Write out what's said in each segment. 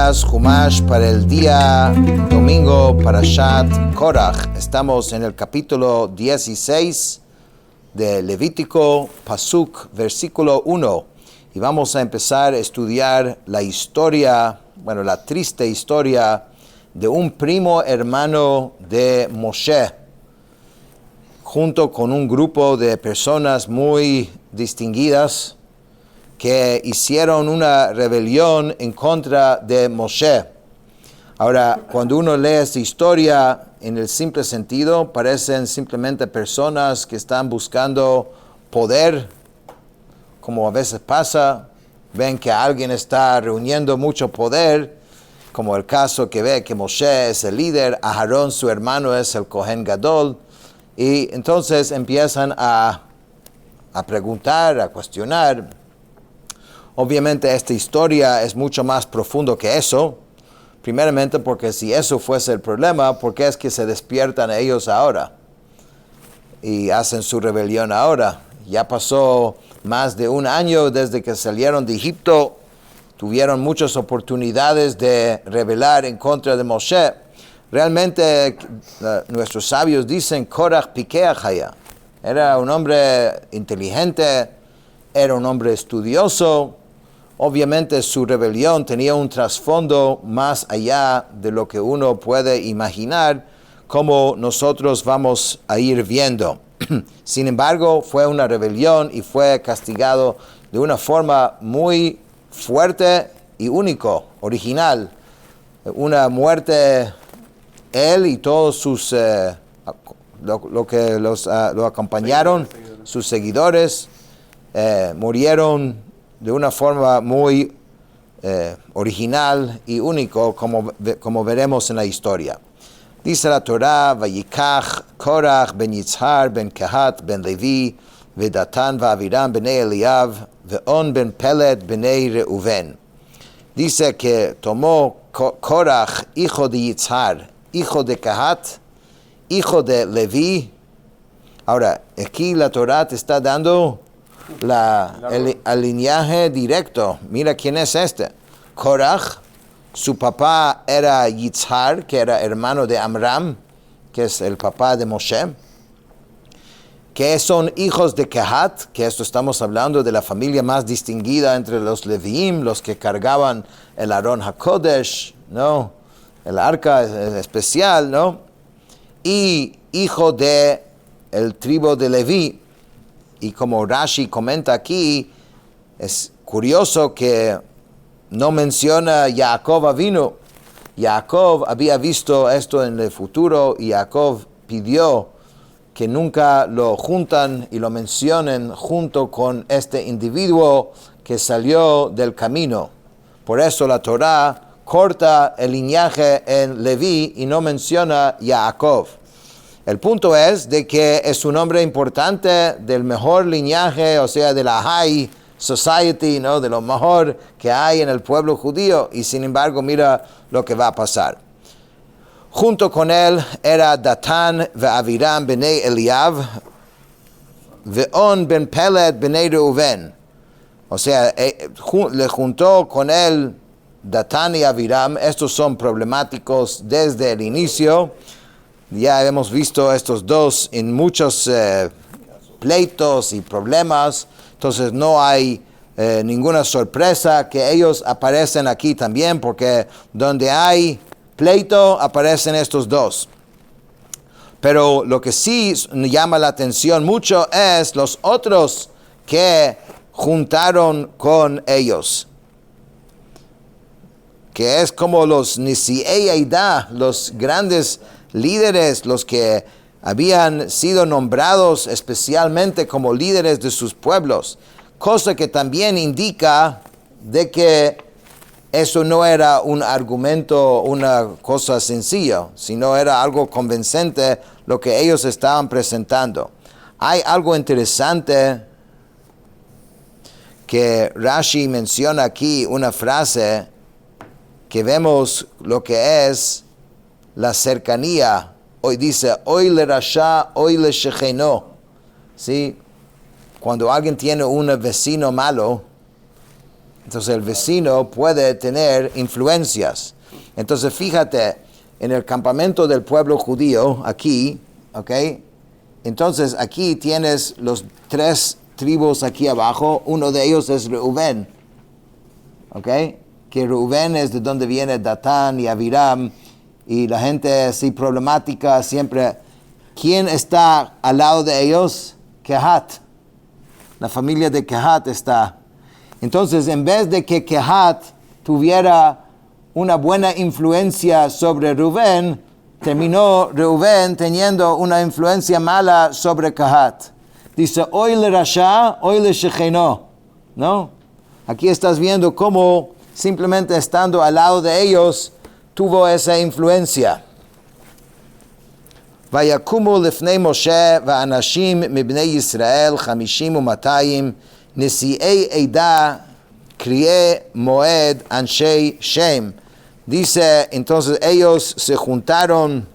días, Humash para el día domingo, Parashat Korach. Estamos en el capítulo 16 de Levítico, Pasuk, versículo 1. Y vamos a empezar a estudiar la historia, la triste historia de un primo hermano de Moshe, junto con un grupo de personas muy distinguidas que hicieron una rebelión en contra de Moshe. Ahora, cuando uno lee esta historia en el simple sentido, parecen simplemente personas que están buscando poder, como a veces pasa. Ven que alguien está reuniendo mucho poder, como el caso que ve que Moshe es el líder, Aarón, su hermano, es el Kohen Gadol, y entonces empiezan a preguntar, a cuestionar. Obviamente esta historia es mucho más profundo que eso. Primeramente porque si eso fuese el problema, ¿por qué es que se despiertan ellos ahora? Y hacen su rebelión ahora. Ya pasó más de un año desde que salieron de Egipto. Tuvieron muchas oportunidades de rebelar en contra de Moshe. Realmente nuestros sabios dicen, Korach Pikeach haya. Era un hombre inteligente, era un hombre estudioso. Obviamente su rebelión tenía un trasfondo más allá de lo que uno puede imaginar, como nosotros vamos a ir viendo. Sin embargo, fue una rebelión y fue castigado de una forma muy fuerte y único, original. Una muerte, él y todos sus lo acompañaron, sus seguidores, murieron de una forma muy original y único, como veremos en la historia. Dice la Torah, Vayikach Korach ben Yitzhar ben Kehat ben Levi Vedatan va'Aviram bnei Eliav ve'on ben Peled bnei Reuven. Dice que tomó Korach, hijo de Yitzhar, hijo de Kehat, hijo de Levi. Ahora, aquí la Torah te está dando el linaje directo. Mira quién es este. Korach, su papá era Yitzhar, que era hermano de Amram, que es el papá de Moshe, que son hijos de Kehat, que esto estamos hablando de la familia más distinguida entre los Leviim, los que cargaban el Aarón HaKodesh, ¿no? El arca especial, ¿no? Y hijo de el tribu de Leví. Y como Rashi comenta aquí, es curioso que no menciona Jacob Avinu. Jacob había visto esto en el futuro y Jacob pidió que nunca lo juntan y lo mencionen junto con este individuo que salió del camino. Por eso la Torah corta el linaje en Leví y no menciona Jacob. El punto es de que es un hombre importante del mejor linaje, o sea, de la high society, ¿no? De lo mejor que hay en el pueblo judío. Y sin embargo, mira lo que va a pasar. Junto con él era Datán ve'Aviram bnei Eliav ve'on ben Peled bnei Reuven. O sea, le juntó con él Datán y Aviram. Estos son problemáticos desde el inicio. Ya hemos visto estos dos en muchos pleitos y problemas, entonces no hay ninguna sorpresa que ellos aparecen aquí también, porque donde hay pleito aparecen estos dos. Pero lo que sí llama la atención mucho es los otros que juntaron con ellos, que es como los Nisiei Eidah, los grandes líderes, los que habían sido nombrados especialmente como líderes de sus pueblos, cosa que también indica de que eso no era un argumento, una cosa sencilla, sino era algo convincente lo que ellos estaban presentando. Hay algo interesante que Rashi menciona aquí, una frase que vemos lo que es la cercanía. Hoy dice, hoy le rasha, hoy le shecheno. ¿Sí? Cuando alguien tiene un vecino malo, Entonces el vecino puede tener influencias. Entonces fíjate, en el campamento del pueblo judío, aquí, ¿ok? Entonces aquí tienes los 3 tribus aquí abajo, uno de ellos es Reubén, ¿ok? Que Reubén es de donde viene Datán y Abiram, y la gente así problemática siempre. ¿Quién está al lado de ellos? Kehat. La familia de Kehat está. Entonces, en vez de que Kehat tuviera una buena influencia sobre Reubén, terminó Reubén teniendo una influencia mala sobre Kehat. Dice, hoy le Rasha, hoy le Shecheno, ¿no? Aquí estás viendo cómo simplemente estando al lado de ellos tuvo esa influencia. ויקומו לפני משה ואנשים מבני ישראל 50 ו200 נשיאי עדה קריאי מועד אנשי שם. Dice, entonces ellos se juntaron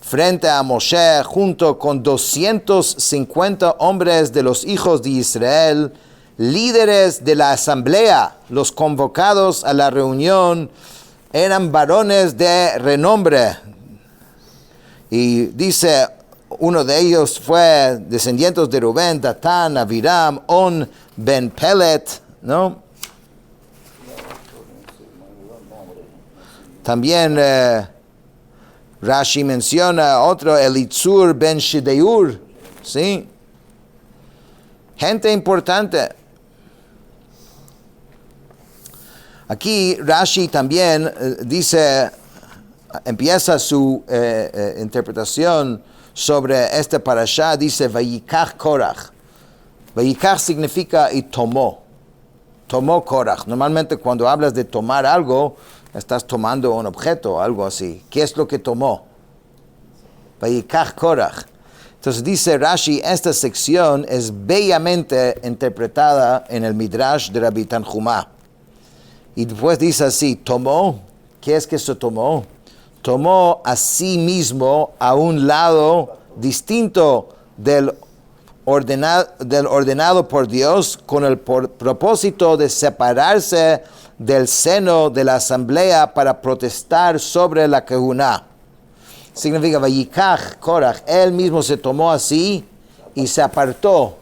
frente a Moshe junto con 250 hombres de los hijos de Israel, líderes de la asamblea. Los convocados a la reunión eran varones de renombre. Y dice, uno de ellos fue descendientes de Rubén, Datán, Abiram, On, Ben Pelet, ¿no? También Rashi menciona otro, Elitzur Ben Shideur, ¿sí? Gente importante. Aquí Rashi también dice, empieza su interpretación sobre este parashá, dice, Vayikach Korach. Vayikach significa y tomó Korach. Normalmente cuando hablas de tomar algo, estás tomando un objeto, algo así. ¿Qué es lo que tomó? Vayikach Korach. Entonces dice Rashi, esta sección es bellamente interpretada en el Midrash de Rabbi Tanjumá. Y después dice así, tomó, ¿qué es que se tomó? Tomó a sí mismo a un lado distinto del ordenado por Dios con el propósito de separarse del seno de la asamblea para protestar sobre la kehuná. Significa, Vayikach Korach, él mismo se tomó así y se apartó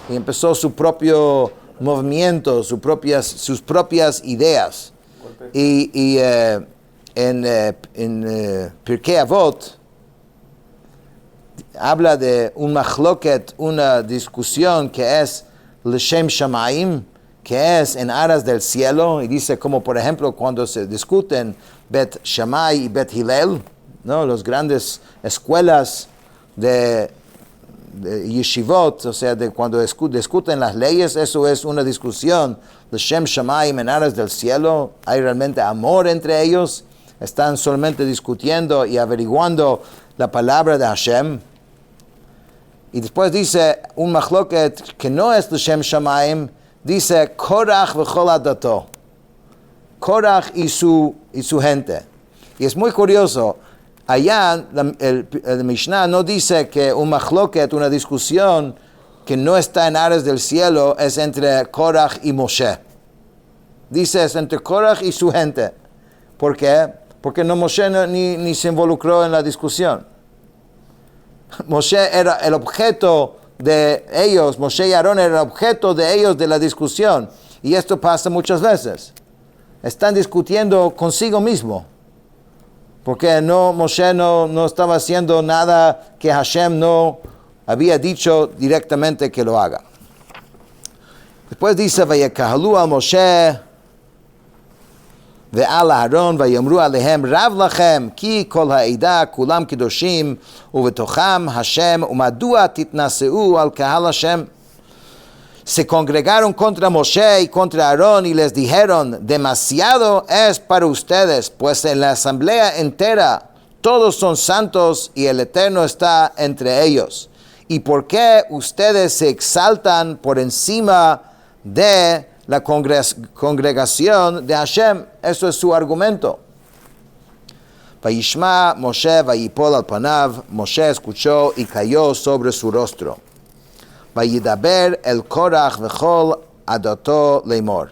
y empezó su propio movimiento, sus propias ideas. Y en Pirkei Avot habla de un machloket, una discusión que es L'Shem Shamayim, que es en aras del cielo, y dice como por ejemplo cuando se discuten Bet Shammai y Bet Hillel, ¿no? Las grandes escuelas de yeshivot, o sea, de cuando discuten las leyes, eso es una discusión. L'Shem Shamayim, en aras del cielo, hay realmente amor entre ellos, están solamente discutiendo y averiguando la palabra de Hashem. Y después dice un machloket que no es L'Shem Shamayim, dice Korach v'chol adato, Korach y su gente. Y es muy curioso, allá el Mishnah no dice que un machloket, una discusión que no está en aras del cielo, es entre Korach y Moshe. Dice es entre Korach y su gente. ¿Por qué? Porque Moshe ni se involucró en la discusión. Moshe era el objeto de ellos, Moshe y Aarón era el objeto de ellos de la discusión. Y esto pasa muchas veces. Están discutiendo consigo mismo. Porque Moshe no estaba haciendo nada que Hashem no había dicho directamente que lo haga. Después dice, Vayekahalu al Moshe ועל אהרון ויאמרו עליהם רב לכם כי כל העדה כולם קדושים ובתוכם השם ומדוע תתנשאו al קהל השם. Se congregaron contra Moshe y contra Aarón y les dijeron, demasiado es para ustedes, pues en la asamblea entera todos son santos y el Eterno está entre ellos. ¿Y por qué ustedes se exaltan por encima de la congregación de Hashem? Eso es su argumento. Vayishma Moshe vayipol al panav, Moshe escuchó y cayó sobre su rostro. Vayidaber el Korach vechol adato leimor.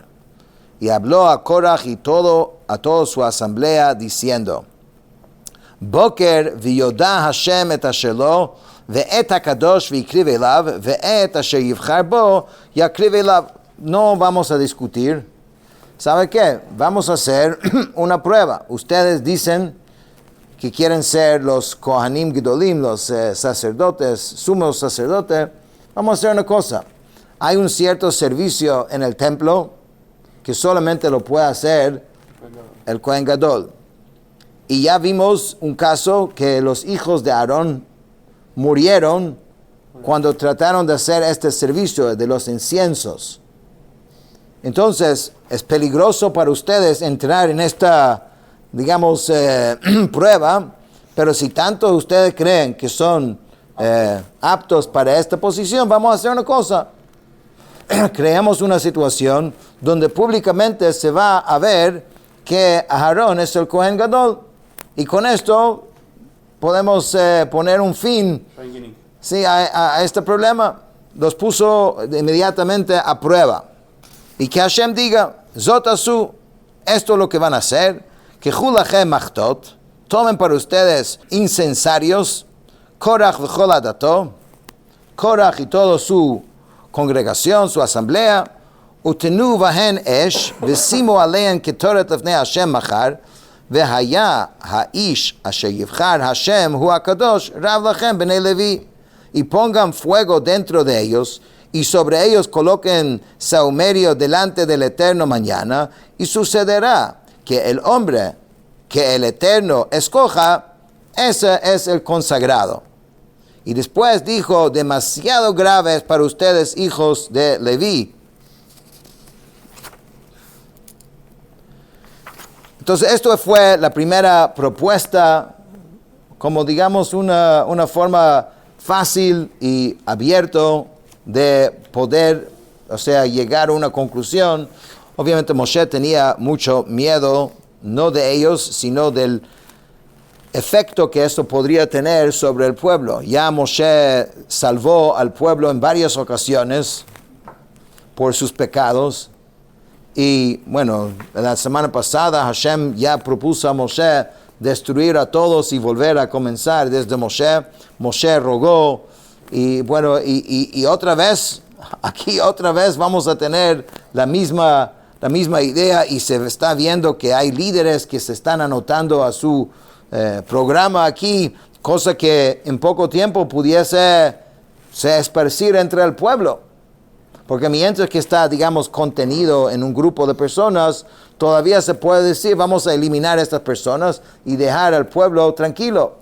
Y habló a Korach y a toda su asamblea, diciendo, Boker viyoda Hashem et asher lo, ve'et hakadosh v'ikriv elav, ve'et asher yivchar bo, yakriv elav. No vamos a discutir. ¿Sabe qué? Vamos a hacer una prueba. Ustedes dicen que quieren ser los Kohanim Gedolim, los sacerdotes, sumos sacerdotes. Vamos a hacer una cosa. Hay un cierto servicio en el templo que solamente lo puede hacer el Kohen Gadol. Y ya vimos un caso que los hijos de Aarón murieron cuando trataron de hacer este servicio de los inciensos. Entonces, es peligroso para ustedes entrar en esta, digamos, prueba, pero si tanto ustedes creen que son aptos para esta posición, vamos a hacer una cosa. Creamos una situación donde públicamente se va a ver que Aarón es el Kohen Gadol. Y con esto podemos poner un fin a este problema. Los puso inmediatamente a prueba. Y que Hashem diga, Zotasu, esto es lo que van a hacer, que Julachem Machtot, tomen para ustedes incensarios, Korach v'chol adato, Korach y toda su congregación, su asamblea, Utenu vahen esh, v'simu alein ketoret lefnei Hashem machar, v'haya ha'ish asher yivchar Hashem hu hakadosh, rav lachem b'nei Levi, y pongan fuego dentro de ellos, y sobre ellos coloquen saumerio delante del Eterno mañana, y sucederá que el hombre que el Eterno escoja, ese es el consagrado. Y después dijo, demasiado graves para ustedes, hijos de Leví. Entonces, esto fue la primera propuesta, como digamos una forma fácil y abierto de poder, llegar a una conclusión. Obviamente Moshe tenía mucho miedo, no de ellos, sino del efecto que esto podría tener sobre el pueblo. Ya Moshe salvó al pueblo en varias ocasiones por sus pecados. Y bueno, la semana pasada Hashem ya propuso a Moshe destruir a todos y volver a comenzar desde Moshe. Moshe rogó. Y bueno, y otra vez, aquí otra vez vamos a tener la misma idea, y se está viendo que hay líderes que se están anotando a su programa aquí, cosa que en poco tiempo pudiese se esparcir entre el pueblo. Porque mientras que está, digamos, contenido en un grupo de personas, todavía se puede decir, vamos a eliminar a estas personas y dejar al pueblo tranquilo.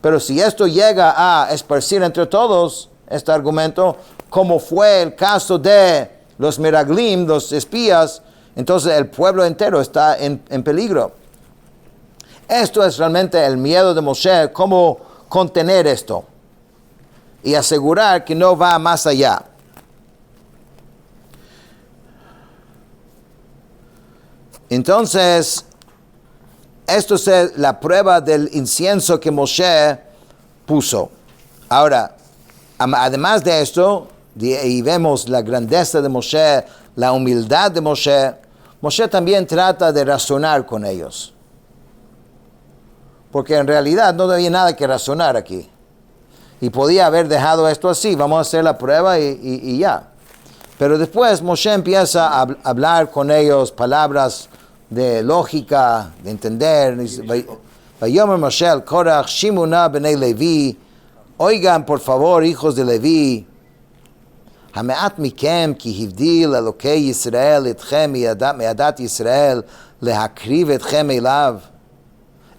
Pero si esto llega a esparcir entre todos, este argumento, como fue el caso de los Meraglim, los espías, entonces el pueblo entero está en peligro. Esto es realmente el miedo de Moshe, cómo contener esto y asegurar que no va más allá. Entonces, esto es la prueba del incienso que Moshe puso. Ahora, además de esto, y vemos la grandeza de Moshe, la humildad de Moshe, Moshe también trata de razonar con ellos. Porque en realidad no había nada que razonar aquí. Y podía haber dejado esto así, vamos a hacer la prueba y ya. Pero después Moshe empieza a hablar con ellos palabras de lógica, de entender. Vayomer Moshe al Korach, Shimuna b'nei Levi, oigan por favor, hijos de Levi, Hameat mikem ki hivdil Elokei Yisrael etchem me'adat Yisrael lehakriv etchem elav.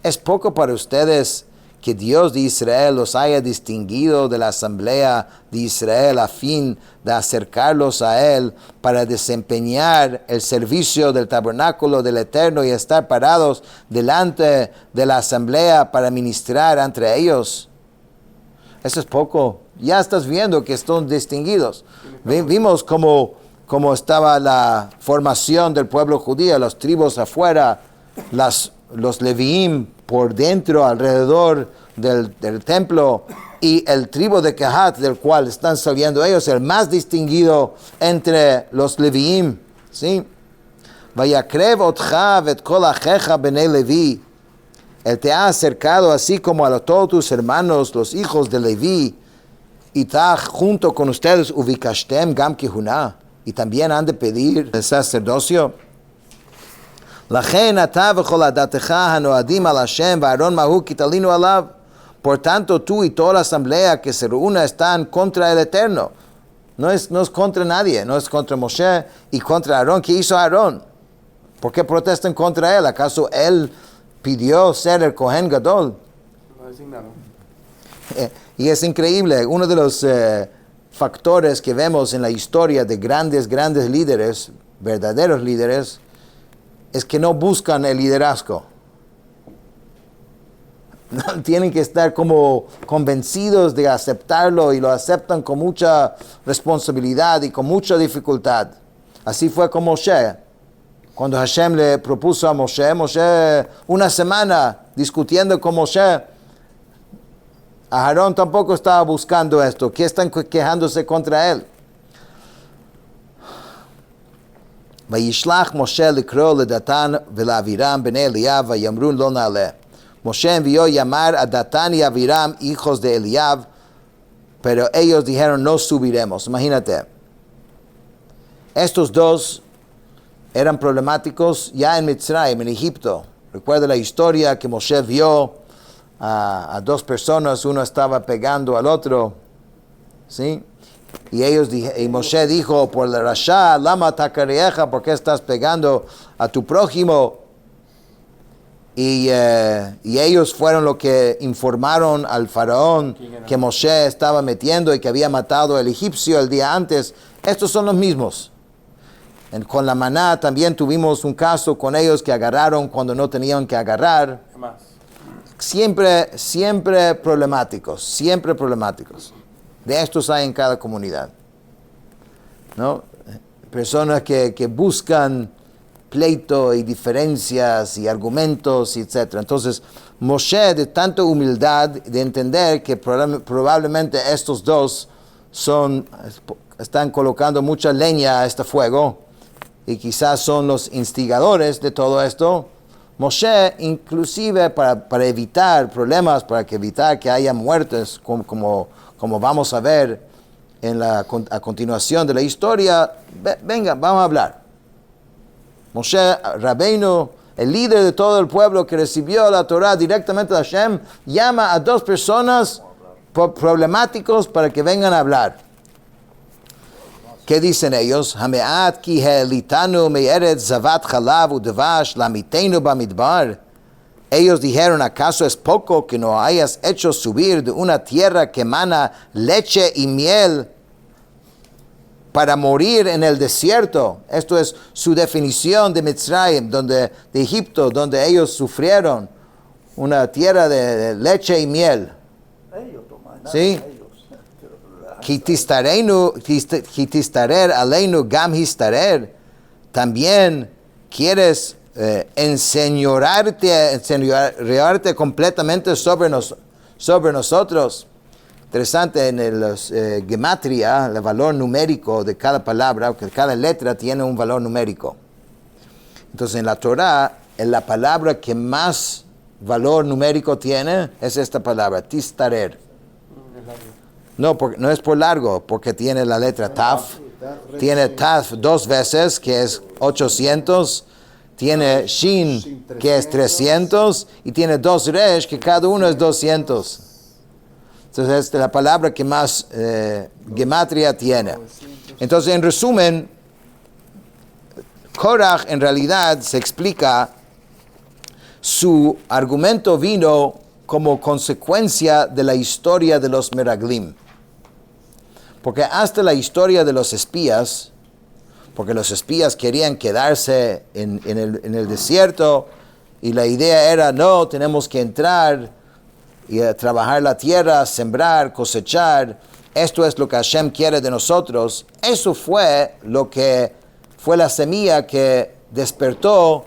Es poco para ustedes que Dios de Israel los haya distinguido de la asamblea de Israel a fin de acercarlos a Él para desempeñar el servicio del tabernáculo del Eterno y estar parados delante de la asamblea para ministrar entre ellos. Eso es poco. Ya estás viendo que están distinguidos. Vimos cómo estaba la formación del pueblo judío, las tribus afuera, los Leviim por dentro, alrededor del templo, y el tribu de Kehat, del cual están saliendo ellos, el más distinguido entre los Leviim, ¿sí? Vayakrev otcha vet kol achecha bnei Levi. Él te ha acercado así como a todos tus hermanos, los hijos de Levi, y está junto con ustedes, uvikashtem gam kihuna, y también han de pedir el sacerdocio. Lachen ata v'chol adatecha hanoadim al Hashem va'aron mahu kitalinu alav. Por tanto, tú y toda la asamblea que se reúna están contra el Eterno. No es contra nadie, no es contra Moshe y contra Aarón. ¿Qué hizo Aarón? ¿Por qué protestan contra él? ¿Acaso él pidió ser el Kohen Gadol? Y es increíble, uno de los factores que vemos en la historia de grandes líderes, verdaderos líderes, es que no buscan el liderazgo. Tienen que estar como convencidos de aceptarlo y lo aceptan con mucha responsabilidad y con mucha dificultad. Así fue con Moshe. Cuando Hashem le propuso a Moshe, una semana discutiendo con Moshe, Aarón tampoco estaba buscando esto. ¿Qué están quejándose contra él? Vayishlach Moshe likro ledatan velaviram bnei Eliav vayamrun lo na'aleh. Moshe envió llamar a Datán y Aviram, hijos de Eliab, pero ellos dijeron, no subiremos. Imagínate, estos dos eran problemáticos ya en Mitzrayim, en Egipto. Recuerda la historia que Moshe vio a dos personas, uno estaba pegando al otro, ¿sí? Y Moshe dijo, por la rasha, lama takarieja, ¿por qué estás pegando a tu prójimo? Y ellos fueron los que informaron al faraón que Moshe estaba metiendo y que había matado al egipcio el día antes. Estos son los mismos. Con la maná también tuvimos un caso con ellos que agarraron cuando no tenían que agarrar. Siempre problemáticos. De estos hay en cada comunidad, ¿no? Personas que buscan pleito y diferencias y argumentos, etc. Entonces, Moshe, de tanta humildad, de entender que probablemente estos dos están colocando mucha leña a este fuego y quizás son los instigadores de todo esto, Moshe, inclusive para evitar problemas, para evitar que haya muertes, como vamos a ver a continuación de la historia, venga, vamos a hablar. Moshe Rabbeinu, el líder de todo el pueblo que recibió la Torah directamente de Hashem, llama a dos personas problemáticos para que vengan a hablar. ¿Qué dicen ellos? Hameat ki helitanu me'eretz zavat chalav u'devash lamitenu bamidbar. Ellos dijeron, ¿acaso es poco que no hayas hecho subir de una tierra que emana leche y miel para morir en el desierto? Esto es su definición de Mitzrayim, de Egipto, donde ellos sufrieron, una tierra de leche y miel. ¿Sí? Kitistarer aleinu gam histarer. También quieres enseñorearte completamente sobre nosotros. Interesante, en los gematria, el valor numérico de cada palabra, porque cada letra tiene un valor numérico. Entonces, en la Torah, la palabra que más valor numérico tiene es esta palabra, tistarer. No es por largo, porque tiene la letra taf. Tiene taf 2 veces, que es 800. Tiene shin, que es 300. Y tiene 2 resh, que cada uno es 200. Entonces, esta es la palabra que más gematria tiene. Entonces, en resumen, Korach en realidad se explica, su argumento vino como consecuencia de la historia de los Meraglim. Porque hasta la historia de los espías, porque los espías querían quedarse en el desierto, y la idea era, no, tenemos que entrar y trabajar la tierra, sembrar, cosechar. Esto es lo que Hashem quiere de nosotros. Eso fue lo que fue la semilla que despertó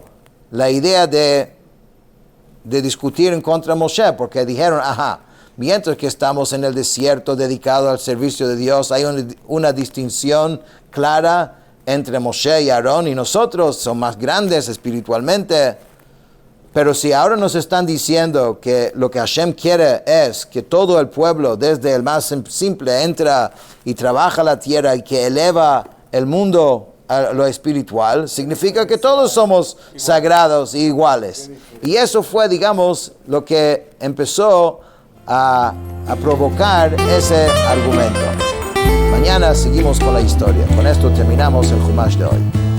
la idea de discutir en contra de Moshe, porque dijeron, mientras que estamos en el desierto dedicado al servicio de Dios, hay una distinción clara entre Moshe y Aarón y nosotros, son más grandes espiritualmente. Pero si ahora nos están diciendo que lo que Hashem quiere es que todo el pueblo, desde el más simple, entra y trabaja la tierra y que eleva el mundo a lo espiritual, significa que todos somos sagrados e iguales. Y eso fue, digamos, lo que empezó a provocar ese argumento. Mañana seguimos con la historia. Con esto terminamos el Chumash de hoy.